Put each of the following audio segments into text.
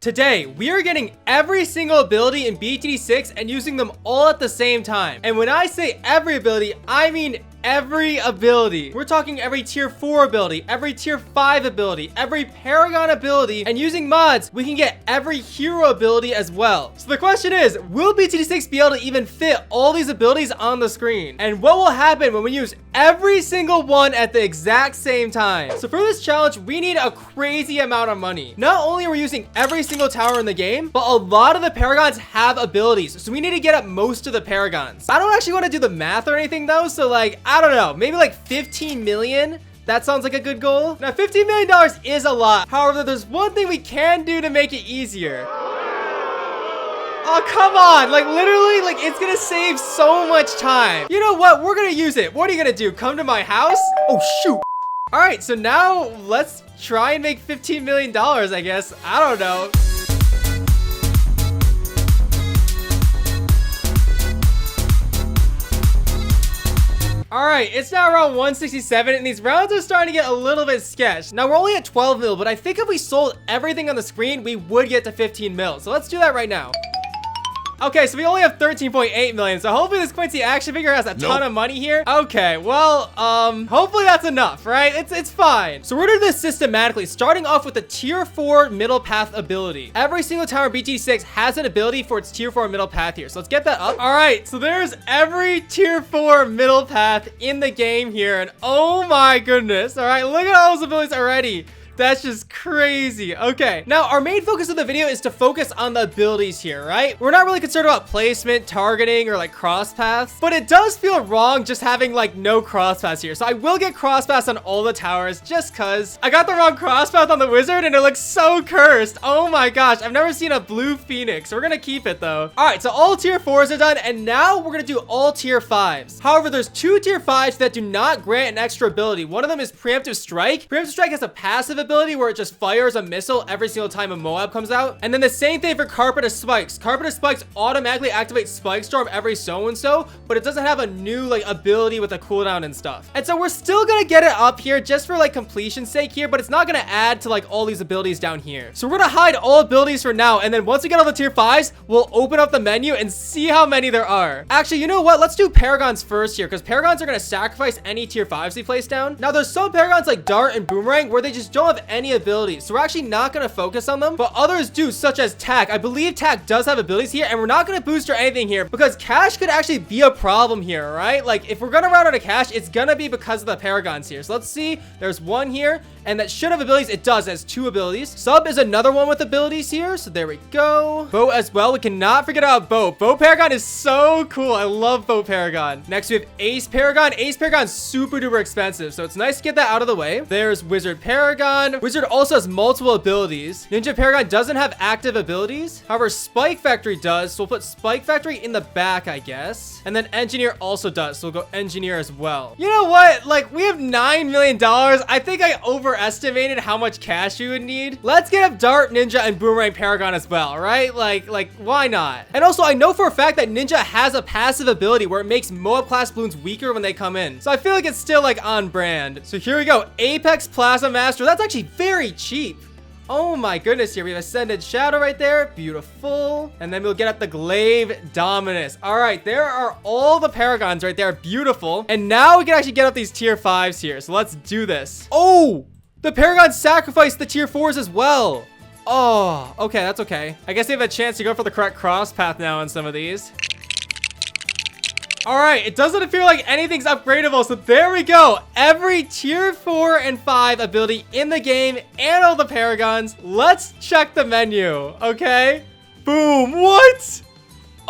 Today, we are getting every single ability in BTD6 and using them all at the same time. And when I say every ability, I mean every ability. We're talking every tier 4 ability, every tier 5 ability, every paragon ability, and using mods, we can get every hero ability as well. So the question is, will BTD6 be able to even fit all these abilities on the screen? And what will happen when we use every single one at the exact same time? So for this challenge, we need a crazy amount of money. Not only are we using every single tower in the game, but a lot of the paragons have abilities. So we need to get up most of the paragons. I don't actually want to do the math or anything though. So like, I don't know, maybe like 15 million. That sounds like a good goal. Now, $15 million is a lot. However, there's one thing we can do to make it easier. Oh, come on. Like, literally, like, it's gonna save so much time. You know what? We're gonna use it. What are you gonna do? Come to my house? Oh, shoot. All right, so now let's try and make $15 million, I guess. I don't know. All right, it's now around 167, and these rounds are starting to get a little bit sketched. Now, we're only at 12 mil, but I think if we sold everything on the screen, we would get to 15 mil. So let's do that right now. Okay, so we only have 13.8 million. So hopefully this Quincy action figure has a ton of money here. Okay, well, hopefully that's enough, right? It's fine. So we're gonna do this systematically, starting off with the tier 4 middle path ability. Every single tower in BTD6 has an ability for its tier 4 middle path here. So let's get that up. All right, so there's every tier 4 middle path in the game here. And oh my goodness. All right, look at all those abilities already. That's just crazy. Okay, now our main focus of the video is to focus on the abilities here, right? We're not really concerned about placement, targeting, or like cross paths, but it does feel wrong just having like no cross paths here. So I will get cross paths on all the towers just cause I got the wrong cross path on the wizard and it looks so cursed. Oh my gosh, I've never seen a blue phoenix. We're gonna keep it though. All right, so all tier 4s are done, and now we're gonna do all tier 5s. However, there's 2 tier 5s that do not grant an extra ability. One of them is preemptive strike. Preemptive strike has a passive ability where it just fires a missile every single time a Moab comes out. And then the same thing for Carpet of Spikes. Carpet of Spikes automatically activates Spike Storm every so-and-so, but it doesn't have a new like ability with a cooldown and stuff. And so we're still gonna get it up here just for like completion's sake here, but it's not gonna add to like all these abilities down here. So we're gonna hide all abilities for now, and then once we get all the tier 5s, we'll open up the menu and see how many there are. Actually, you know what? Let's do paragons first here, because paragons are gonna sacrifice any tier 5s we place down. Now there's some paragons like Dart and Boomerang where they just don't have any abilities, so we're actually not going to focus on them, but others do, such as Tack. I believe Tack does have abilities here, and we're not going to boost or anything here because cash could actually be a problem here, right? Like if we're going to run out of cash, it's going to be because of the paragons here. So let's see, there's one here, and that should have abilities. It does. It has 2 abilities. Sub is another one with abilities here, so there we go. Boat as well. We cannot forget about Boat. Boat Paragon is so cool. I love Boat Paragon. Next we have Ace Paragon. Ace Paragon's super duper expensive, so it's nice to get that out of the way. There's Wizard Paragon. Wizard also has multiple abilities. Ninja Paragon doesn't have active abilities. However, Spike Factory does, so we'll put Spike Factory in the back, I guess. And then Engineer also does, so we'll go Engineer as well. You know what? Like, we have $9 million. I think I overestimated how much cash we would need. Let's get up Dart, Ninja, and Boomerang Paragon as well, right? Like, why not? And also, I know for a fact that Ninja has a passive ability where it makes Moab class balloons weaker when they come in. So I feel like it's still like on brand. So here we go. Apex Plasma Master. That's actually very cheap. Oh my goodness, here we have Ascended Shadow right there. Beautiful. And then we'll get up the Glaive Dominus. All right, there are all the paragons right there. Beautiful. And now we can actually get up these tier 5s here. So let's do this. Oh, the paragons sacrificed the tier 4s as well. Oh, okay, that's okay. I guess they have a chance to go for the correct cross path now on some of these. All right, it doesn't appear like anything's upgradable, so there we go. Every tier 4 and 5 ability in the game and all the paragons. Let's check the menu, okay? Boom, what?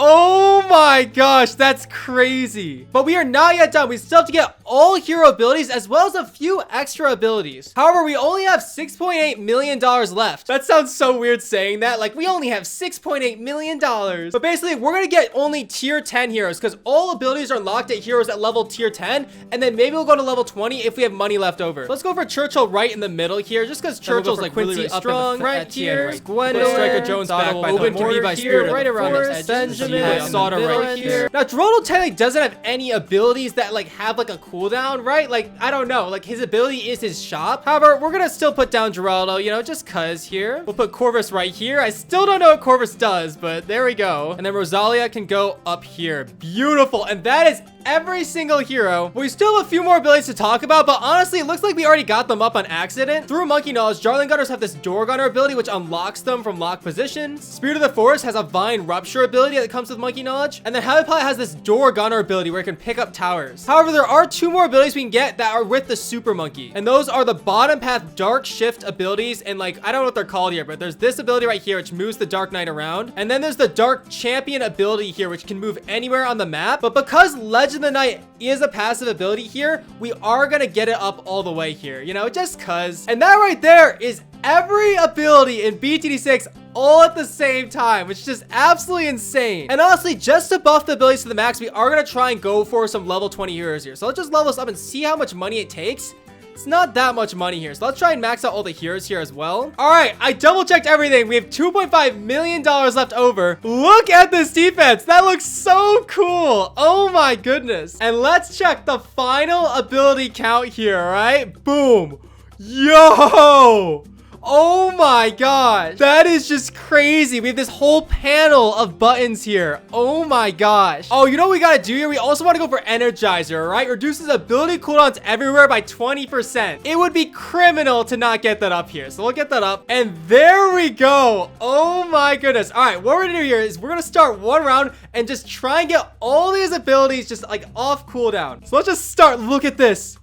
Oh my gosh, that's crazy. But we are not yet done. We still have to get all hero abilities as well as a few extra abilities. However, we only have $6.8 million left. That sounds so weird saying that. Like, we only have $6.8 million. But basically, we're going to get only tier 10 heroes because all abilities are unlocked at heroes at level tier 10. And then maybe we'll go to level 20 if we have money left over. Let's go for Churchill right in the middle here, just because Churchill's like really strong right here. Gwendolyn, Striker Jones back by the mortar here, right around the edges. Benjamin, Sauter right here. Now, Geronto technically doesn't have any abilities that like have like a cooldown cooldown, right? Like, I don't know. Like, his ability is his shop. However, we're gonna still put down Geraldo, you know, just cuz here. We'll put Corvus right here. I still don't know what Corvus does, but there we go. And then Rosalia can go up here. Beautiful. And that is every single hero. We still have a few more abilities to talk about, but honestly, it looks like we already got them up on accident. Through Monkey Knowledge, Darling Gunners have this Door Gunner ability, which unlocks them from locked positions. Spirit of the Forest has a Vine Rupture ability that comes with Monkey Knowledge. And then Haywood has this Door Gunner ability where it can pick up towers. However, there are two more abilities we can get that are with the Super Monkey. And those are the Bottom Path Dark Shift abilities. And like, I don't know what they're called here, but there's this ability right here, which moves the Dark Knight around. And then there's the Dark Champion ability here, which can move anywhere on the map. But because Legend of the Night is a passive ability here, we are gonna get it up all the way here, you know, just cuz. And that right there is every ability in BTD6 all at the same time, which is just absolutely insane. And honestly, just to buff the abilities to the max, we are gonna try and go for some level 20 heroes here. So let's just level this up and see how much money it takes. It's not that much money here. So let's try and max out all the heroes here as well. All right, I double checked everything. We have $2.5 million left over. Look at this defense. That looks so cool. Oh my goodness. And let's check the final ability count here, all right? Boom. Yo. Oh my gosh, that is just crazy. We have this whole panel of buttons here. Oh my gosh. Oh, you know what we gotta do here? We also want to go for Energizer, right? Reduces ability cooldowns everywhere by 20%. It would be criminal to not get that up here. So we'll get that up. And there we go. Oh my goodness. All right, what we're gonna do here is we're gonna start one round and just try and get all these abilities just like off cooldown. So let's just start. Look at this.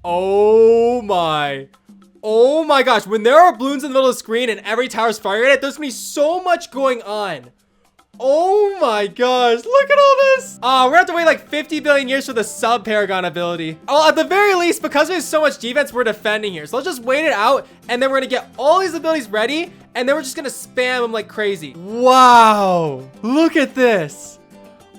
Oh my gosh, when there are balloons in the middle of the screen and every tower's firing at it, there's gonna be so much going on. Oh my gosh, look at all this. We're gonna have to wait like 50 billion years for the sub-Paragon ability. Oh, at the very least, because there's so much defense, we're defending here. So let's just wait it out, and then we're gonna get all these abilities ready, and then we're just gonna spam them like crazy. Wow, look at this.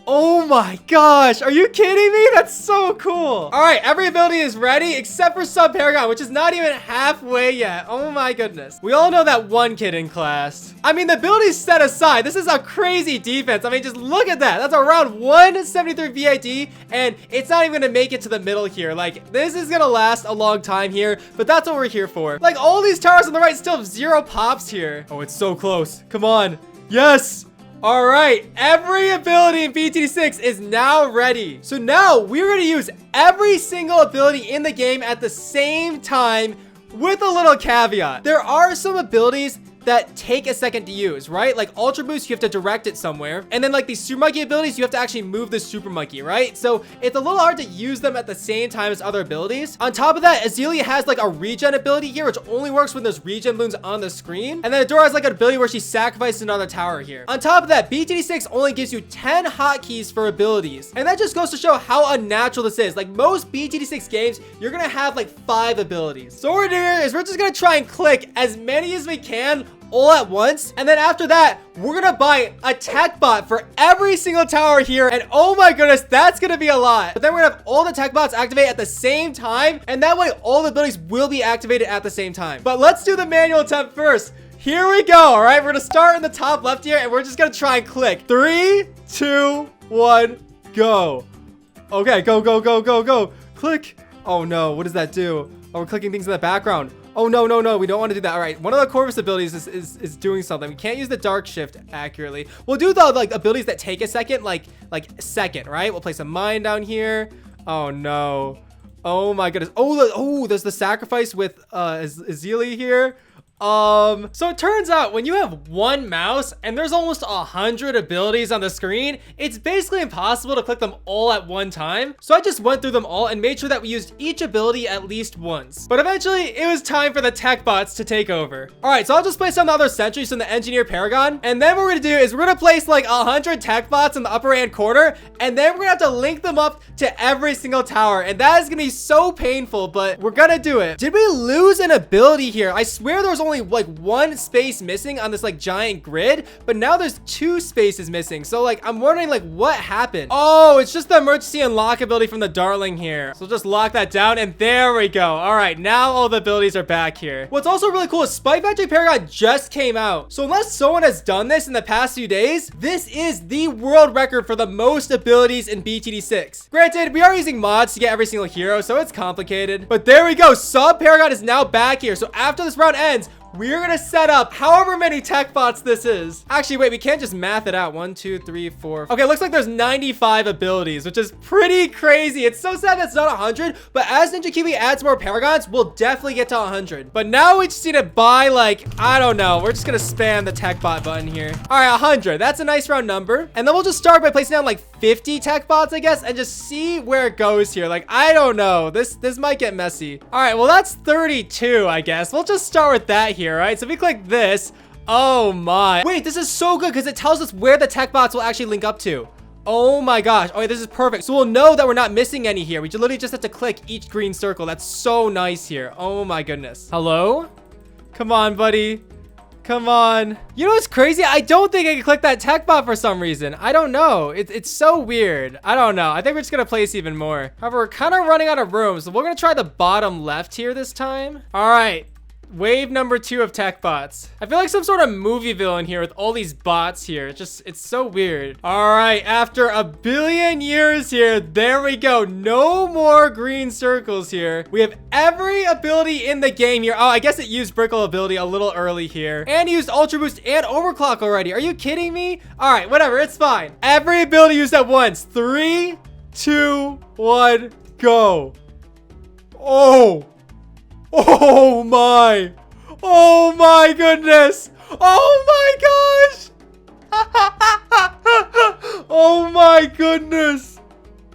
Oh my gosh, are you kidding me? That's so cool. All right, every ability is ready except for Sub-Paragon, which is not even halfway yet. Oh my goodness. We all know that one kid in class. I mean, the abilities set aside, this is a crazy defense. I mean, just look at that. That's around 173 VID, and it's not even gonna make it to the middle here. Like, this is gonna last a long time here, but that's what we're here for. Like, all these towers on the right still have 0 pops here. Oh, it's so close. Come on. Yes. All right, every ability in BTD6 is now ready. So now we're going to use every single ability in the game at the same time with a little caveat. There are some abilities that take a second to use, right? Like Ultra Boost, you have to direct it somewhere. And then like these Super Monkey abilities, you have to actually move the Super Monkey, right? So it's a little hard to use them at the same time as other abilities. On top of that, Azealia has like a regen ability here, which only works when there's regen balloons on the screen. And then Adora has like an ability where she sacrifices another tower here. On top of that, BTD6 only gives you 10 hotkeys for abilities. And that just goes to show how unnatural this is. Like most BTD6 games, you're gonna have like 5 abilities. So what we're doing here is we're just gonna try and click as many as we can all at once, and then after that we're gonna buy a tech bot for every single tower here, and oh my goodness, that's gonna be a lot. But then we're gonna have all the tech bots activate at the same time, and that way all the abilities will be activated at the same time. But let's do the manual attempt first. Here we go. All right, we're gonna start in the top left here, and we're just gonna try and click. 3, 2, 1, go. Okay, go. Click. Oh no, what does that do? Oh, we're clicking things in the background. Oh, no. We don't want to do that. All right. One of the Corvus abilities is doing something. We can't use the Dark Shift accurately. We'll do the like abilities that take a second, like second, right? We'll place a mine down here. Oh, no. Oh, my goodness. Oh, there's the sacrifice with Azealia here. So it turns out when you have one mouse and there's almost 100 abilities on the screen, it's basically impossible to click them all at one time. So I just went through them all and made sure that we used each ability at least once. But eventually it was time for the tech bots to take over. All right, so I'll just place down the other sentries in the engineer Paragon. And then what we're gonna do is we're gonna place like 100 tech bots in the upper hand corner. And then we're gonna have to link them up to every single tower. And that is gonna be so painful, but we're gonna do it. Did we lose an ability here? I swear there was only like one space missing on this like giant grid, but now there's two spaces missing. So like, I'm wondering like what happened. Oh, it's just the emergency unlock ability from the Darling here. So just lock that down and there we go. All right, now all the abilities are back here. What's also really cool is Spike Factory Paragon just came out. So unless someone has done this in the past few days, this is the world record for the most abilities in BTD6. Granted, we are using mods to get every single hero, so it's complicated. But there we go. Sub Paragon is now back here. So after this round ends, we're gonna set up however many tech bots this is. Actually, wait, we can't just math it out. 1, 2, 3, 4. Okay, looks like there's 95 abilities, which is pretty crazy. It's so sad that's not 100, but as Ninja Kiwi adds more Paragons, we'll definitely get to 100. But now we just need to buy, like, I don't know. We're just gonna spam the tech bot button here. All right, 100. That's a nice round number. And then we'll just start by placing down like 50 tech bots, I guess, and just see where it goes here. Like, I don't know. This might get messy. All right, well, that's 32, I guess. We'll just start with that here. Right, so if we click this, oh my, wait, this is so good because it tells us where the tech bots will actually link up to. Oh my gosh. Oh, this is perfect. So we'll know that we're not missing any here. We literally just have to click each green circle. That's so nice here. Oh my goodness. Hello? Come on, buddy. Come on. You know what's crazy? I don't think I can click that tech bot for some reason. I don't know. It's so weird. I don't know. I think we're just gonna place even more. However, we're kind of running out of room, so we're gonna try the bottom left here this time. All right. Wave number 2 of tech bots. I feel like some sort of movie villain here with all these bots here. It's so weird. All right, after a billion years here, there we go. No more green circles here. We have every ability in the game here. Oh, I guess it used Brickle ability a little early here. And used Ultra Boost and Overclock already. Are you kidding me? All right, whatever, it's fine. Every ability used at once. 3, 2, 1, go. Oh. Oh my. Oh my goodness. Oh my gosh. Oh my goodness.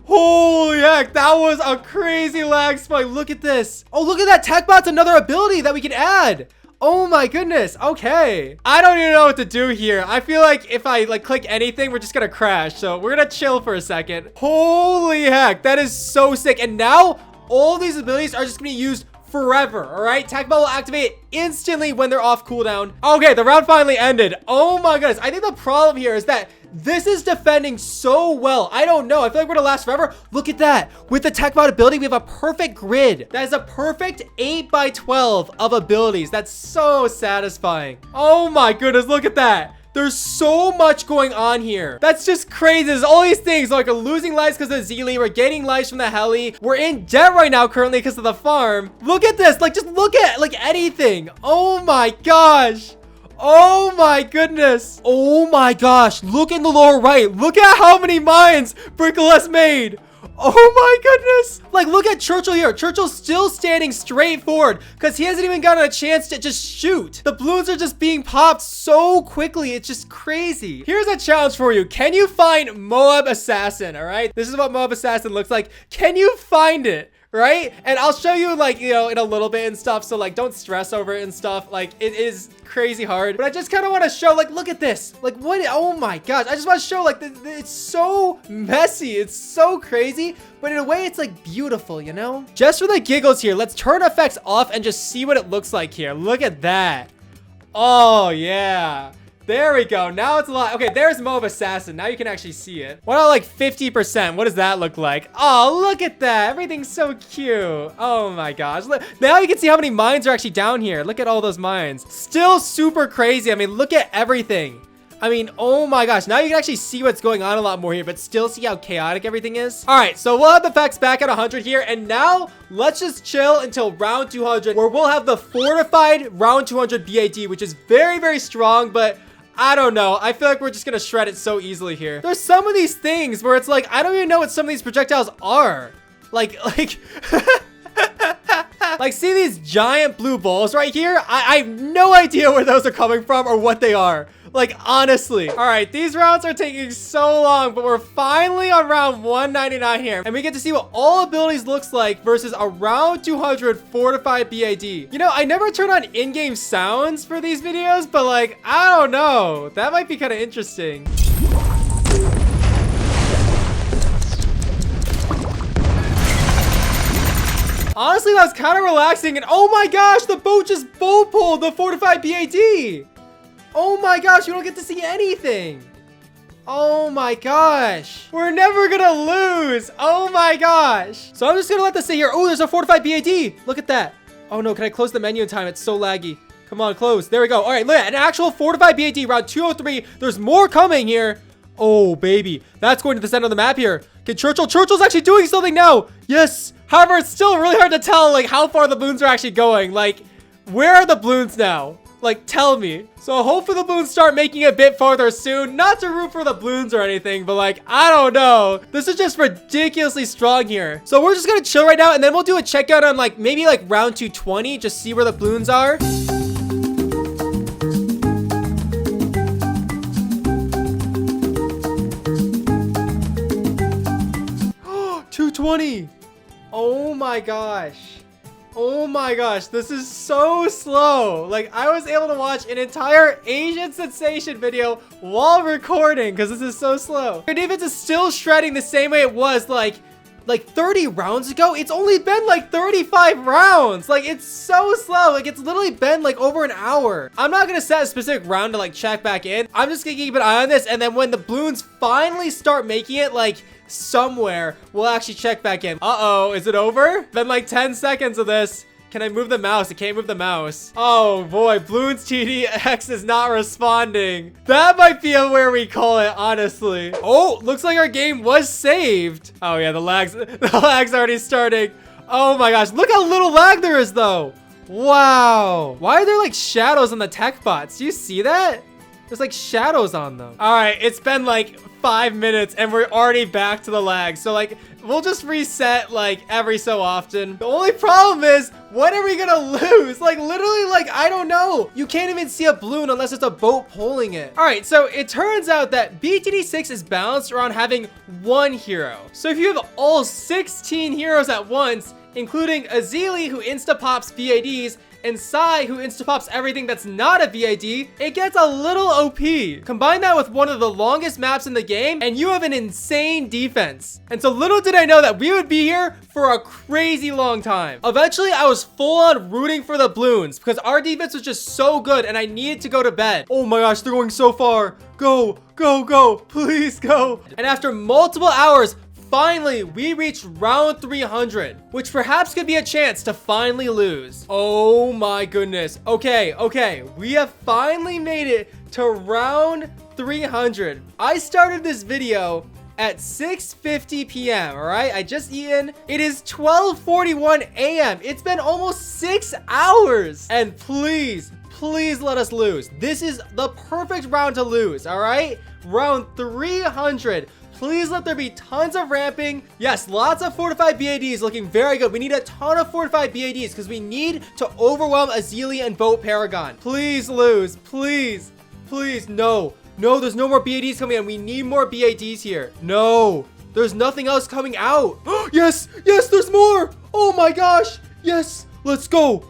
Holy heck. That was a crazy lag spike. Look at this. Oh, look at that. Tech bot's another ability that we can add. Oh my goodness. Okay. I don't even know what to do here. I feel like if I like click anything, we're just gonna crash. So we're gonna chill for a second. Holy heck. That is so sick. And now all these abilities are just gonna be used forever. All right, tech bot will activate instantly when they're off cooldown. Okay, the round finally ended. Oh my goodness. I think the problem here is that this is defending so well. I don't know. I feel like we're gonna last forever. Look at that. With the tech bot ability, we have a perfect grid. That is a perfect 8x12 of abilities. That's so satisfying. Oh my goodness. Look at that. There's so much going on here. That's just crazy. There's all these things like we're losing lives because of Zeely. We're getting lives from the heli. We're in debt right now currently because of the farm. Look at this. Like, just look at like anything. Oh my gosh. Oh my goodness. Oh my gosh. Look in the lower right. Look at how many mines Brickle has made. Oh my goodness. Like, look at Churchill here. Churchill's still standing straight forward because he hasn't even gotten a chance to just shoot. The balloons are just being popped so quickly. It's just crazy. Here's a challenge for you. Can you find Moab Assassin? All right. This is what Moab Assassin looks like. Can you find it? Right? And I'll show you like, you know, in a little bit and stuff. So like, don't stress over it and stuff. Like, it is crazy hard, but I just kind of want to show like, look at this. Like, what? Oh my gosh. I just want to show like, it's so messy. It's so crazy, but in a way it's like beautiful, you know? Just for the giggles here, let's turn effects off and just see what it looks like here. Look at that. Oh yeah. There we go. Now it's a lot. Okay, there's Moab Assassin. Now you can actually see it. What about like 50%? What does that look like? Oh, look at that. Everything's so cute. Oh my gosh. Look, now you can see how many mines are actually down here. Look at all those mines. Still super crazy. I mean, look at everything. I mean, oh my gosh. Now you can actually see what's going on a lot more here, but still see how chaotic everything is. All right, so we'll have the effects back at 100 here. And now let's just chill until round 200, where we'll have the fortified round 200 BAD, which is very, very strong, but I don't know. I feel like we're just gonna shred it so easily here. There's some of these things where it's like, I don't even know what some of these projectiles are. Like, like, see these giant blue balls right here? I have no idea where those are coming from or what they are. Like, honestly. All right, these rounds are taking so long, but we're finally on round 199 here. And we get to see what all abilities looks like versus a round 200 fortified BAD. You know, I never turn on in-game sounds for these videos, but like, I don't know. That might be kind of interesting. Honestly, that was kind of relaxing. And oh my gosh, the boat just boat pulled the fortified BAD. Oh my gosh, we don't get to see anything. Oh my gosh. We're never gonna lose. Oh my gosh. So I'm just gonna let this sit here. Oh, there's a fortified BAD. Look at that. Oh no, can I close the menu in time? It's so laggy. Come on, close. There we go. All right, look at an actual fortified BAD, round 203. There's more coming here. Oh, baby. That's going to the center of the map here. Okay, Churchill's actually doing something now. Yes. However, it's still really hard to tell, like, how far the balloons are actually going. Like, where are the balloons now? Like, tell me. So hopefully the balloons start making it a bit farther soon. Not to root for the balloons or anything, but like, I don't know. This is just ridiculously strong here. So we're just gonna chill right now, and then we'll do a checkout on like, maybe like round 220. Just see where the balloons are. 220. Oh my gosh. Oh my gosh, this is so slow. Like, I was able to watch an entire Asian sensation video while recording because this is so slow. Our defense is still shredding the same way it was like 30 rounds ago. It's only been like 35 rounds. Like, it's so slow. Like, it's literally been like over an hour. I'm not gonna set a specific round to like check back in. I'm just gonna keep an eye on this, and then when the balloons finally start making it like somewhere, we'll actually check back in. Uh-oh, is it over? Been like 10 seconds of this. Can I move the mouse? I can't move the mouse. Oh boy, Bloons TDX is not responding. That might be where we call it, honestly. Oh, looks like our game was saved. Oh yeah, the lag's already starting. Oh my gosh, look how little lag there is though. Wow. Why are there like shadows on the tech bots? Do you see that? There's like shadows on them. All right, it's been like 5 minutes and we're already back to the lag. So like, we'll just reset like every so often. The only problem is, when are we gonna lose? Like literally, like, I don't know. You can't even see a balloon unless it's a boat pulling it. All right, so it turns out that BTD6 is balanced around having one hero. So if you have all 16 heroes at once, including Azili, who insta-pops VADs, and Sai, who insta-pops everything that's not a VAD, it gets a little OP. Combine that with one of the longest maps in the game, and you have an insane defense. And so little did I know that we would be here for a crazy long time. Eventually, I was full on rooting for the Bloons because our defense was just so good and I needed to go to bed. Oh my gosh, they're going so far. Go, go, go, please go. And after multiple hours, finally, we reached round 300, which perhaps could be a chance to finally lose. Oh my goodness. Okay, we have finally made it to round 300. I started this video at 6:50 p.m. All right, I just eaten. It is 12:41 a.m. It's been almost 6 hours, and please let us lose. This is the perfect round to lose. All right, round 300. Please let there be tons of ramping. Yes, lots of fortified BADs looking very good. We need a ton of fortified BADs because we need to overwhelm Azili and Boat Paragon. Please lose. Please. No, there's no more BADs coming in. We need more BADs here. No, there's nothing else coming out. Yes, there's more. Oh my gosh. Yes, let's go.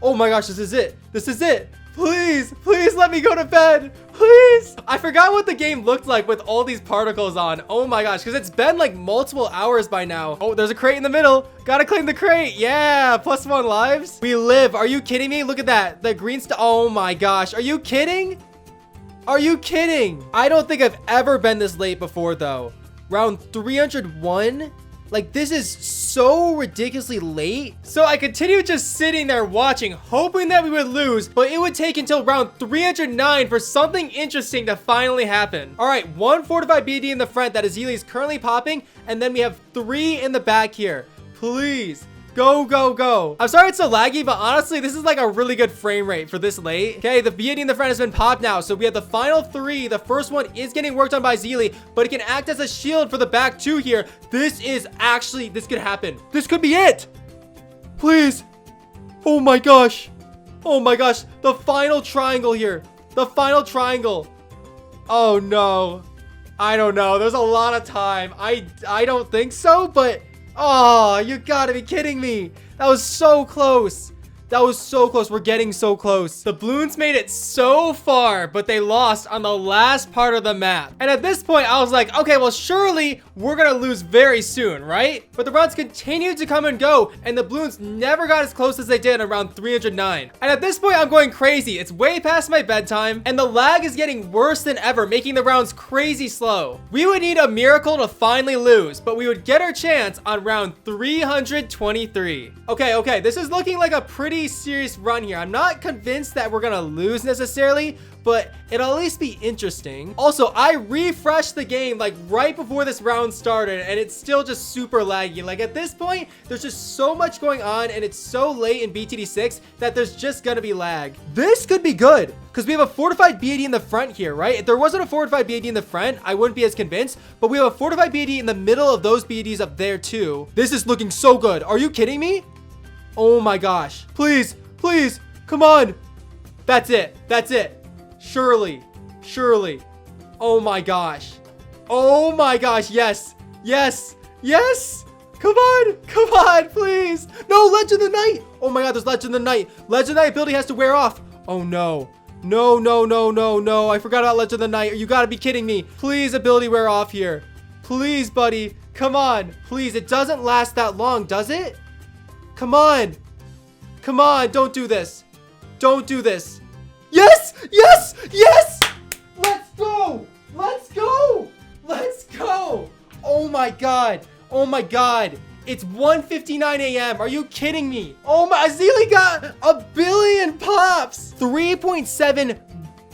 Oh my gosh, this is it. Please let me go to bed. Please. I forgot what the game looked like with all these particles on. Oh my gosh, because it's been like multiple hours by now. Oh, there's a crate in the middle. Gotta claim the crate. Yeah, +1 lives. We live. Are you kidding me? Look at that. The green stuff. Oh my gosh. Are you kidding? I don't think I've ever been this late before though. Round 301? Like, this is so ridiculously late. So I continued just sitting there watching, hoping that we would lose, but it would take until round 309 for something interesting to finally happen. All right, one fortified BD in the front that Azili is currently popping, and then we have 3 in the back here. Please. Go. I'm sorry it's so laggy, but honestly, this is like a really good frame rate for this late. Okay, the BAD in the front has been popped now. So we have the final 3. The first one is getting worked on by Azili, but it can act as a shield for the back 2 here. This could happen. This could be it. Please. Oh my gosh. The final triangle here. Oh no. I don't know. There's a lot of time. I don't think so, but oh, you gotta be kidding me. That was so close. That was so close. We're getting so close. The balloons made it so far, but they lost on the last part of the map. And at this point, I was like, okay, well, surely we're gonna lose very soon, right? But the rounds continued to come and go, and the balloons never got as close as they did around 309. And at this point, I'm going crazy. It's way past my bedtime, and the lag is getting worse than ever, making the rounds crazy slow. We would need a miracle to finally lose, but we would get our chance on round 323. Okay, this is looking like a pretty serious run here. I'm not convinced that we're gonna lose necessarily, but it'll at least be interesting. Also, I refreshed the game like right before this round started, and it's still just super laggy. Like at this point, there's just so much going on, and it's so late in BTD6 that there's just gonna be lag. This could be good because we have a fortified BAD in the front here, right? If there wasn't a fortified BAD in the front, I wouldn't be as convinced, but we have a fortified BAD in the middle of those BADs up there too. This is looking so good. Are you kidding me? Oh my gosh. Please, come on. That's it. Surely. Oh my gosh. Yes. Come on, please. No, Legend of the Night. Oh my god, there's Legend of the Night. Legend of the Night ability has to wear off. Oh no. No. I forgot about Legend of the Night. You gotta be kidding me. Please, ability wear off here. Please, buddy. Come on. Please, it doesn't last that long, does it? Come on. Don't do this. Yes. Let's go. Oh my god. It's 1:59 a.m. Are you kidding me? Oh my, Azili got a billion pops. 3.7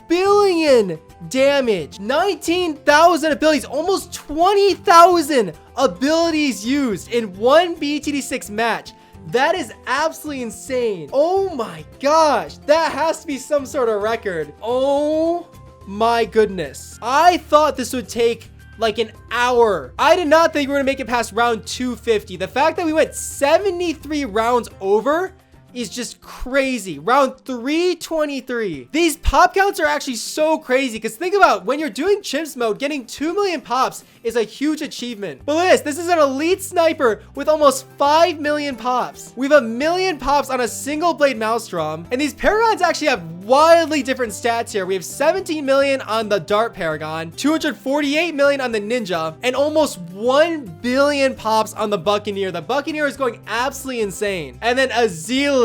billion damage. 19,000 abilities. Almost 20,000 abilities used in one BTD6 match. That is absolutely insane. Oh my gosh. That has to be some sort of record. Oh my goodness. I thought this would take like an hour. I did not think we were gonna make it past round 250. The fact that we went 73 rounds over is just crazy. Round 323. These pop counts are actually so crazy because think about when you're doing chimps mode, getting 2 million pops is a huge achievement. But look at this is an elite sniper with almost 5 million pops. We have 1 million pops on a single blade maelstrom, and these paragons actually have wildly different stats here. We have 17 million on the dart paragon, 248 million on the ninja, and almost 1 billion pops on the buccaneer. The buccaneer is going absolutely insane. And then Azili.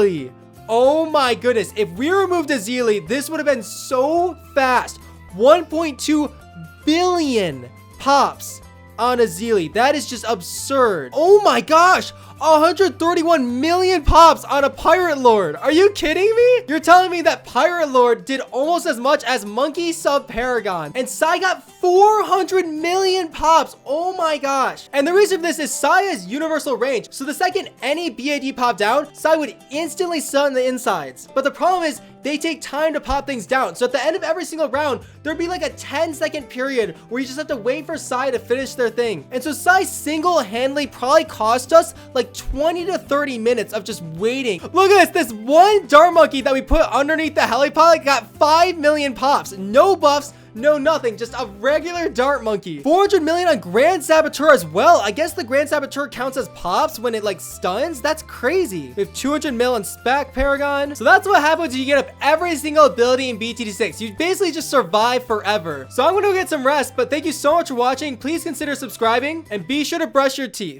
Oh my goodness. If we removed Azili, this would have been so fast. 1.2 billion pops on Azili. That is just absurd. Oh my gosh. 131 million pops on a Pirate Lord. Are you kidding me? You're telling me that Pirate Lord did almost as much as Monkey Sub Paragon, and Sai got 400 million pops. Oh my gosh. And the reason for this is Sai has universal range. So the second any BAD popped down, Sai would instantly stun the insides. But the problem is they take time to pop things down. So at the end of every single round, there'd be like a 10-second period where you just have to wait for Sai to finish their thing. And so Sai single-handedly probably cost us like 20 to 30 minutes of just waiting. Look at this. This one dart monkey that we put underneath the helipod got 5 million pops. No buffs, no nothing, just a regular dart monkey. 400 million on Grand Saboteur as well. I guess the Grand Saboteur counts as pops when it like stuns. That's crazy. We have 200 mil on Spec Paragon. So that's what happens when you get up every single ability in BTD6. You basically just survive forever. So I'm gonna go get some rest, but thank you so much for watching. Please consider subscribing and be sure to brush your teeth.